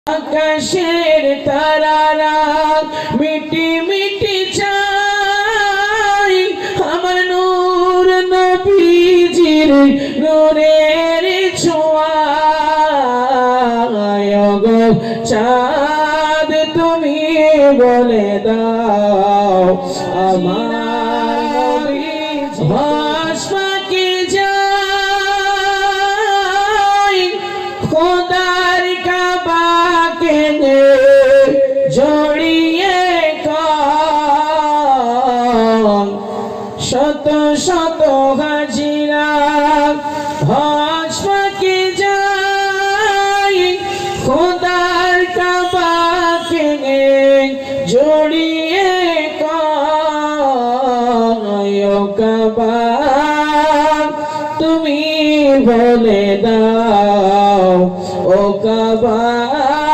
আকাশের তারারা মিটি মিটি চাই আমার নূর নবীজির নূরের ছোঁয়ায় গো চাঁদ তুমি বলে দাও আমার নবীজি ভাসমাকে যাই খোদার কাবাকে জড়িয়ে কম শত শত হাজিরা ভাসমাকে যাই খোদার কাবাকে